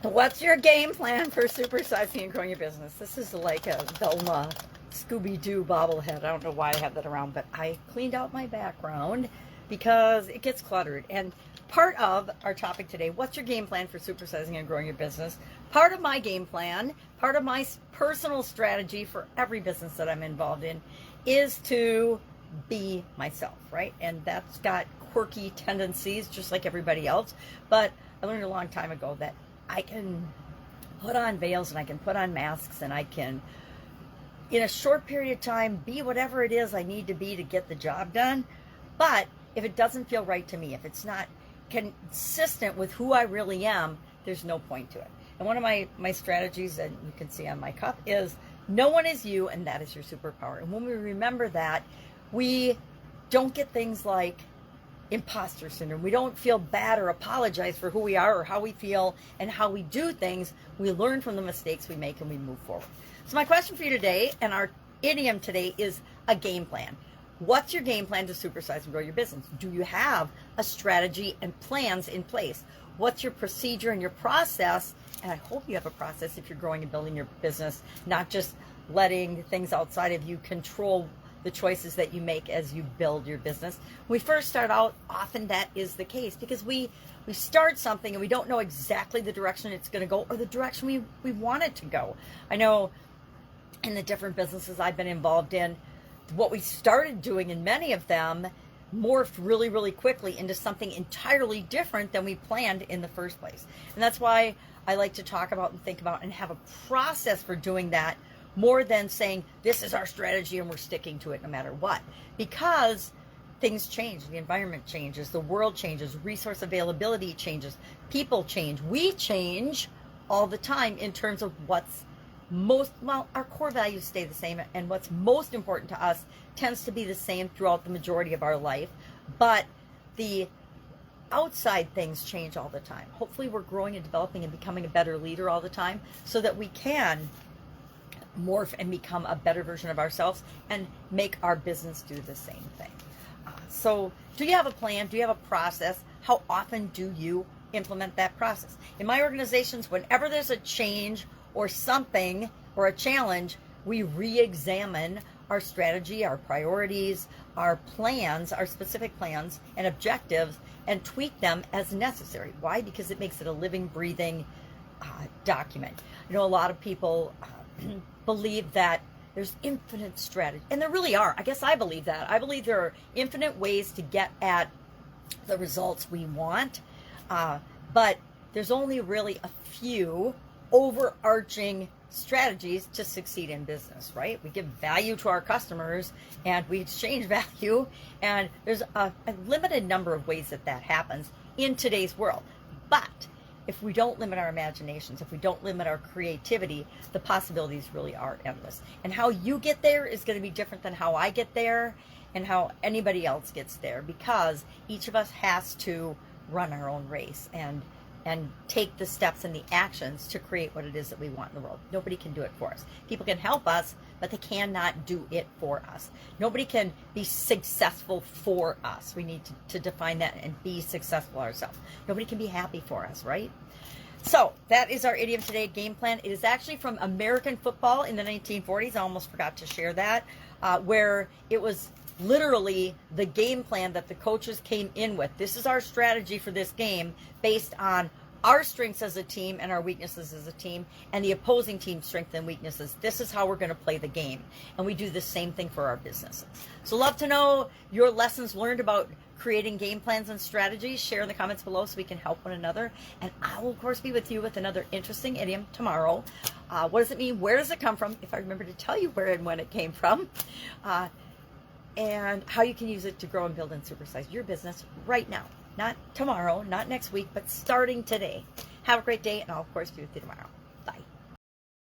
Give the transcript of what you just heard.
What's your game plan for supersizing and growing your business? This is like a Velma Scooby-Doo bobblehead. I don't know why I have that around, but I cleaned out my background because it gets cluttered. And part of our topic today, what's your game plan for supersizing and growing your business? Part of my game plan, part of my personal strategy for every business that I'm involved in is to be myself, right? And that's got quirky tendencies just like everybody else. But I learned a long time ago that I can put on veils and I can put on masks and I can, in a short period of time, be whatever it is I need to be to get the job done. But if it doesn't feel right to me, if it's not consistent with who I really am, there's no point to it. And one of my strategies that you can see on my cup is no one is you, and that is your superpower. And when we remember that, we don't get things like imposter syndrome. We don't feel bad or apologize for who we are or how we feel and how we do things. We learn from the mistakes we make and we move forward. So my question for you today, and our idiom today, is a game plan. What's your game plan to supersize and grow your business? Do you have a strategy and plans in place? What's your procedure and your process? And I hope you have a process if you're growing and building your business, not just letting things outside of you control the choices that you make as you build your business. When we first start out, often that is the case because we start something and we don't know exactly the direction it's going to go or the direction we want it to go. I know in the different businesses I've been involved in, what we started doing in many of them morphed really, really quickly into something entirely different than we planned in the first place. And that's why I like to talk about and think about and have a process for doing that, more than saying this is our strategy and we're sticking to it no matter what. Because things change, the environment changes, the world changes, resource availability changes, people change, we change all the time in terms of what's most, well, our core values stay the same, and what's most important to us tends to be the same throughout the majority of our life, but the outside things change all the time. Hopefully we're growing and developing and becoming a better leader all the time so that we can morph and become a better version of ourselves and make our business do the same thing. So do you have a plan? Do you have a process? How often do you implement that process? In my organizations, whenever there's a change or something or a challenge, we re-examine our strategy, our priorities, our plans, our specific plans and objectives, and tweak them as necessary. Why? Because it makes it a living, breathing document. You know, a lot of people believe that there's infinite strategy, and there really are. I guess I believe that. I believe there are infinite ways to get at the results we want, but there's only really a few overarching strategies to succeed in business, right? We give value to our customers and we exchange value, and there's a limited number of ways that happens in today's world. But if we don't limit our imaginations, if we don't limit our creativity, the possibilities really are endless. And how you get there is going to be different than how I get there and how anybody else gets there, because each of us has to run our own race and take the steps and the actions to create what it is that we want in the world. Nobody can do it for us. People can help us, but they cannot do it for us. Nobody can be successful for us. We need to define that and be successful ourselves. Nobody can be happy for us, right? So that is our idiom today, game plan. It is actually from American football in the 1940s. I almost forgot to share that, where it was literally the game plan that the coaches came in with. This is our strategy for this game based on our strengths as a team and our weaknesses as a team and the opposing team's strengths and weaknesses. This is how we're going to play the game. And we do the same thing for our businesses. So love to know your lessons learned about creating game plans and strategies. Share in the comments below so we can help one another. And I will, of course, be with you with another interesting idiom tomorrow. What does it mean? Where does it come from? If I remember to tell you where and when it came from. And how you can use it to grow and build and supersize your business right now. Not tomorrow, not next week, but starting today. Have a great day, and I'll, of course, be with you tomorrow.